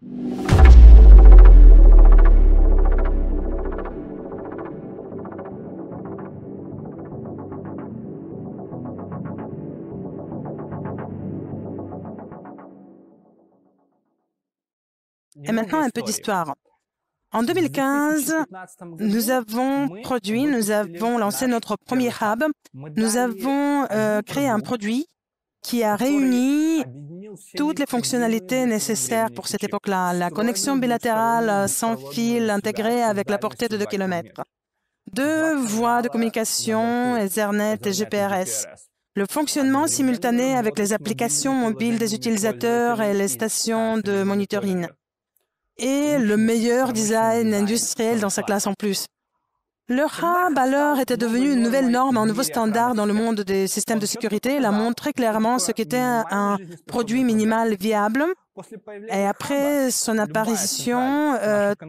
Et maintenant, un peu d'histoire. En 2015, nous avons lancé notre premier hub. Nous avons créé un produit qui a réuni toutes les fonctionnalités nécessaires pour cette époque-là. La connexion bilatérale sans fil intégrée avec la portée de 2 km. 2 voies de communication, Ethernet et GPRS. Le fonctionnement simultané avec les applications mobiles des utilisateurs et les stations de monitoring. Et le meilleur design industriel dans sa classe en plus. Le hub, alors, était devenu une nouvelle norme, un nouveau standard dans le monde des systèmes de sécurité. Il a montré clairement ce qu'était un produit minimal viable. Et après son apparition,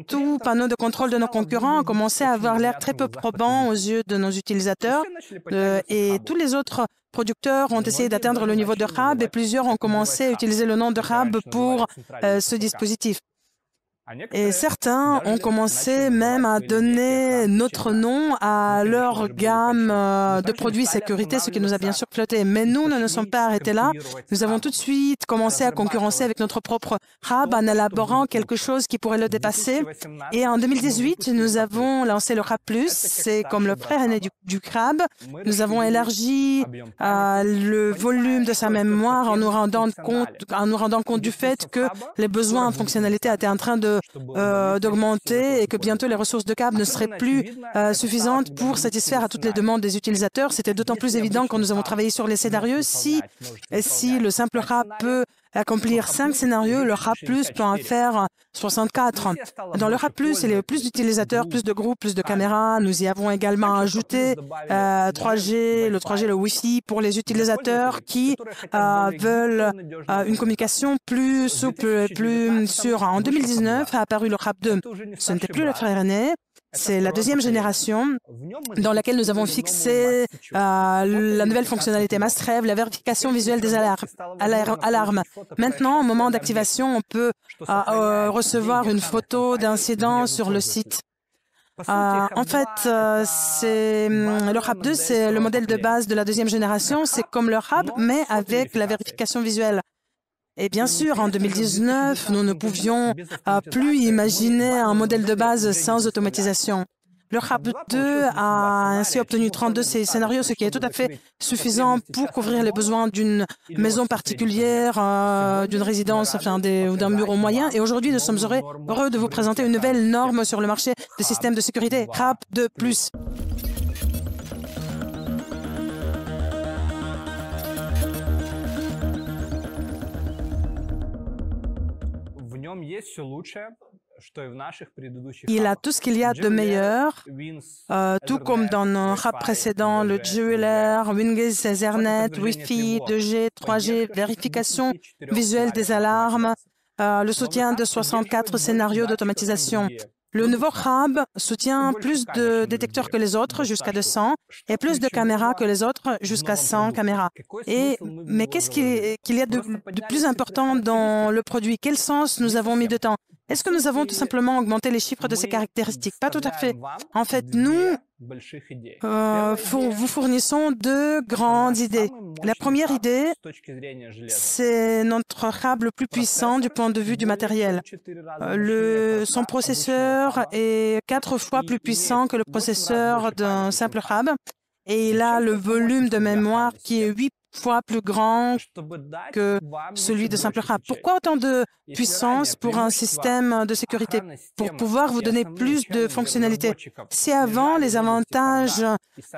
tout panneau de contrôle de nos concurrents a commencé à avoir l'air très peu probant aux yeux de nos utilisateurs. Et tous les autres producteurs ont essayé d'atteindre le niveau de hub et plusieurs ont commencé à utiliser le nom de hub pour ce dispositif. Et certains ont commencé même à donner notre nom à leur gamme de produits sécurité, ce qui nous a bien sûr flotté. Mais nous ne nous sommes pas arrêtés là. Nous avons tout de suite commencé à concurrencer avec notre propre hub en élaborant quelque chose qui pourrait le dépasser. Et en 2018, nous avons lancé le hub+. C'est comme le frère aîné du hub. Nous avons élargi le volume de sa mémoire en nous rendant compte du fait que les besoins en fonctionnalité étaient en train d'augmenter et que bientôt les ressources de câble ne seraient plus suffisantes pour satisfaire à toutes les demandes des utilisateurs. C'était d'autant plus évident quand nous avons travaillé sur les scénarios. Si le simple hub peut accomplir 5 scénarios, le hub+ peut en faire 64. Dans le hub+, il y a plus d'utilisateurs, plus de groupes, plus de caméras. Nous y avons également ajouté 3G, le Wi-Fi pour les utilisateurs qui veulent une communication plus souple, plus sûre. En 2019 a apparu le hub 2. Ce n'était plus le frère aîné. C'est la deuxième génération dans laquelle nous avons fixé la nouvelle fonctionnalité must-have, la vérification visuelle des alarmes. Maintenant, au moment d'activation, on peut recevoir une photo d'incident sur le site. En fait, le hub 2, c'est le modèle de base de la deuxième génération. C'est comme le hub, mais avec la vérification visuelle. Et bien sûr, en 2019, nous ne pouvions plus imaginer un modèle de base sans automatisation. Le hub 2 a ainsi obtenu 32 scénarios, ce qui est tout à fait suffisant pour couvrir les besoins d'une maison particulière, d'une résidence, enfin, ou d'un bureau moyen. Et aujourd'hui, nous sommes heureux de vous présenter une nouvelle norme sur le marché des systèmes de sécurité, hub 2+. Il a tout ce qu'il y a de meilleur, tout comme dans nos hubs précédents, le Jeweler, WinGate, Ethernet, Wi-Fi, 2G, 3G, vérification visuelle des alarmes, le soutien de 64 scénarios d'automatisation. Le nouveau hub soutient plus de détecteurs que les autres, jusqu'à 200, et plus de caméras que les autres, jusqu'à 100 caméras. Mais qu'est-ce qu'il y a de plus important dans le produit? Quel sens nous avons mis de temps? Est-ce que nous avons tout simplement augmenté les chiffres de ces caractéristiques? Pas tout à fait. En fait, nous vous fournissons 2 grandes idées. La première idée, c'est notre hub le plus puissant du point de vue du matériel. Son processeur est 4 fois plus puissant que le processeur d'un simple hub et il a le volume de mémoire qui est 8 fois plus grand que celui de simple hub. Pourquoi autant de puissance pour un système de sécurité? Pour pouvoir vous donner plus de fonctionnalités. Si avant, les avantages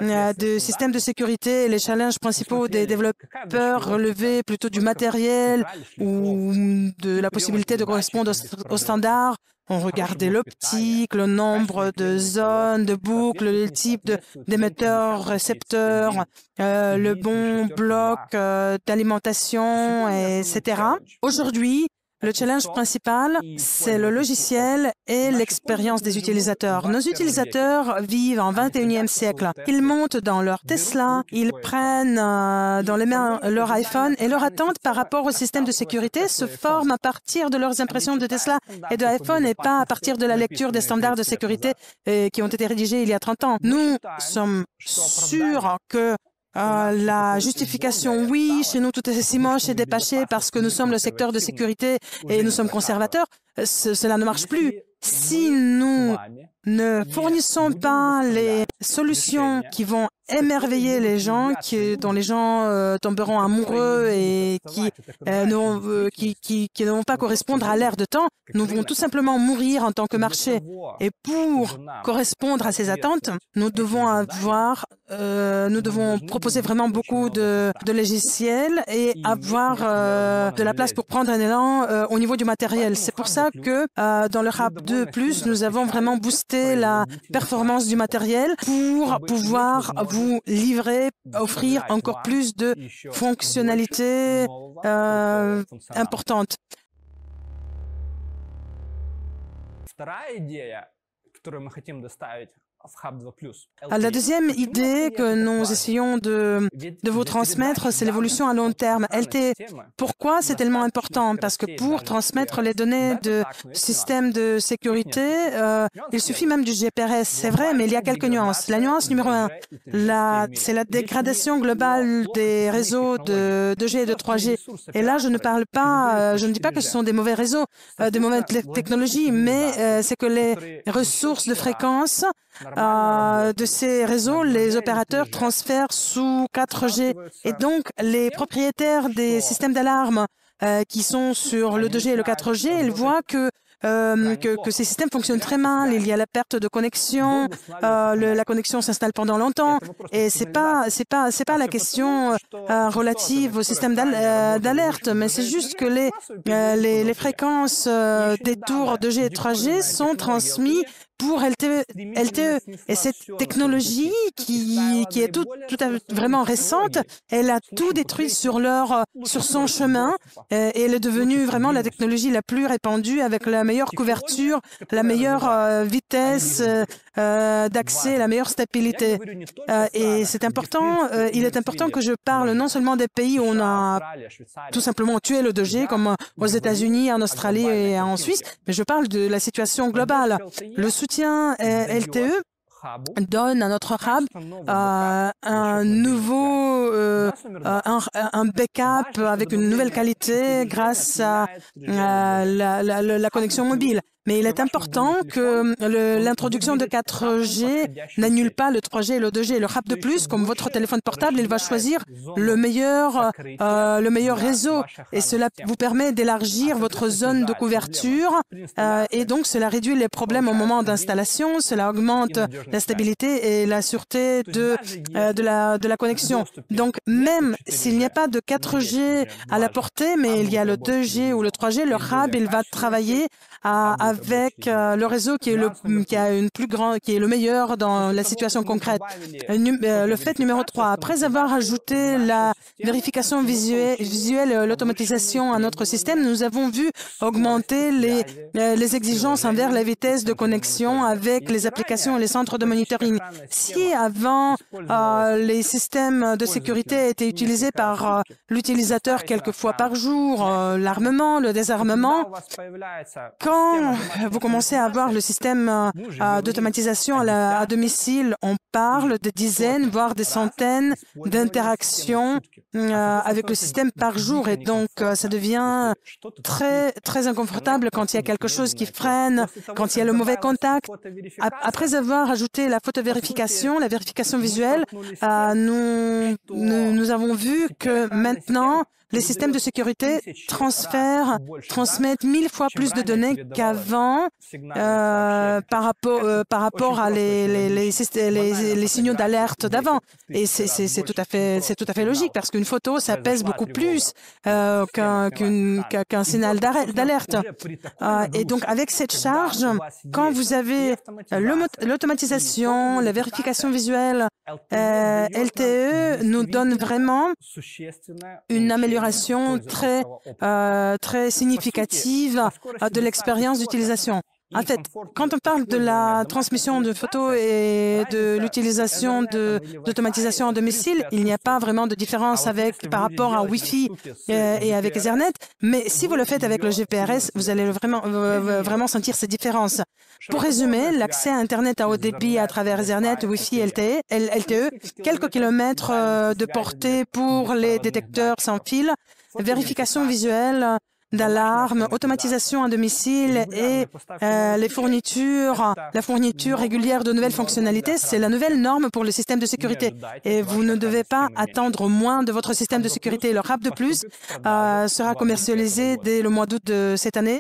de systèmes de sécurité et les challenges principaux des développeurs relevaient plutôt du matériel ou de la possibilité de correspondre aux standards, on regardait l'optique, le nombre de zones, de boucles, le type d'émetteurs, récepteurs, le bon bloc d'alimentation, etc. Aujourd'hui, Le challenge principal, c'est le logiciel et l'expérience des utilisateurs. Nos utilisateurs vivent en 21e siècle. Ils montent dans leur Tesla, ils prennent dans les mains leur iPhone et leur attente par rapport au système de sécurité se forme à partir de leurs impressions de Tesla et de iPhone et pas à partir de la lecture des standards de sécurité qui ont été rédigés il y a 30 ans. Nous sommes sûrs que la justification, oui, chez nous tout est si moche et dépassé parce que nous sommes le secteur de sécurité et nous sommes conservateurs, cela ne marche plus. Si nous ne fournissons pas les solutions qui vont émerveiller les gens, dont les gens tomberont amoureux et qui ne vont pas correspondre à l'ère de temps, nous vont tout simplement mourir en tant que marché. Et pour correspondre à ces attentes, nous devons proposer vraiment beaucoup de logiciels et avoir de la place pour prendre un élan au niveau du matériel. C'est pour ça que dans le Hub 2+, nous avons vraiment boosté la performance du matériel pour pouvoir vous livrer, offrir encore plus de fonctionnalités importantes. La deuxième idée que nous essayons de vous transmettre, c'est l'évolution à long terme. LTE. Pourquoi c'est tellement important? Parce que pour transmettre les données de systèmes de sécurité, il suffit même du GPRS. C'est vrai, mais il y a quelques nuances. La nuance numéro 1, c'est la dégradation globale des réseaux de 2G et de 3G. Et là, je ne parle pas, je ne dis pas que ce sont des mauvais réseaux, des mauvaises technologies, mais c'est que les ressources de fréquence de ces réseaux, les opérateurs transfèrent sous 4G. Et donc, les propriétaires des systèmes d'alarme qui sont sur le 2G et le 4G, ils voient que ces systèmes fonctionnent très mal. Il y a la perte de connexion, la connexion s'installe pendant longtemps, et c'est pas la question relative au système d'alerte, mais c'est juste que les fréquences des tours 2G et 3G sont transmises pour LTE. Et cette technologie qui est vraiment récente, elle a tout détruit sur son chemin et elle est devenue vraiment la technologie la plus répandue avec la meilleure couverture, la meilleure vitesse d'accès, la meilleure stabilité. Et c'est important, il est important que je parle non seulement des pays où on a tout simplement tué le 2G, comme aux États-Unis, en Australie et en Suisse, mais je parle de la situation globale. Le soutien LTE donne à notre hub un backup avec une nouvelle qualité grâce à la connexion mobile. Mais il est important que l'introduction de 4G n'annule pas le 3G et le 2G. Le Hub 2+, comme votre téléphone portable, il va choisir le meilleur réseau. Et cela vous permet d'élargir votre zone de couverture. Et donc, cela réduit les problèmes au moment d'installation. Cela augmente la stabilité et la sûreté de la connexion. Donc, même s'il n'y a pas de 4G à la portée, mais il y a le 2G ou le 3G, le Hub, il va travailler avec le réseau qui est le meilleur dans la situation concrète. Le fait numéro 3, après avoir ajouté la vérification visuelle et l'automatisation à notre système, nous avons vu augmenter les exigences envers la vitesse de connexion avec les applications et les centres de monitoring. Si avant les systèmes de sécurité étaient utilisés par l'utilisateur quelques fois par jour, l'armement, le désarmement, quand vous commencez à avoir le système d'automatisation à domicile, on parle de dizaines, voire des centaines d'interactions avec le système par jour. Et donc, ça devient très, très inconfortable quand il y a quelque chose qui freine, quand il y a le mauvais contact. Après avoir ajouté la photovérification, la vérification visuelle, nous avons vu que maintenant, les systèmes de sécurité transmettent 1000 fois plus de données qu'avant par rapport à les signaux d'alerte d'avant. Et c'est tout à fait logique parce qu'une photo, ça pèse beaucoup plus qu'un signal d'alerte. Et donc, avec cette charge, quand vous avez l'automatisation, la vérification visuelle, LTE nous donne vraiment une amélioration amélioration très significative de l'expérience d'utilisation. En fait, quand on parle de la transmission de photos et de l'utilisation d'automatisation à domicile, il n'y a pas vraiment de différence par rapport à Wi-Fi et avec Ethernet, mais si vous le faites avec le GPRS, vous allez vraiment sentir ces différences. Pour résumer, l'accès à Internet à haut débit à travers Ethernet, Wi-Fi, LTE, quelques kilomètres de portée pour les détecteurs sans fil, vérification visuelle d'alarme, automatisation à domicile et la fourniture régulière de nouvelles fonctionnalités, c'est la nouvelle norme pour le système de sécurité. Et vous ne devez pas attendre moins de votre système de sécurité. Le RAP de plus sera commercialisé dès le mois d'août de cette année.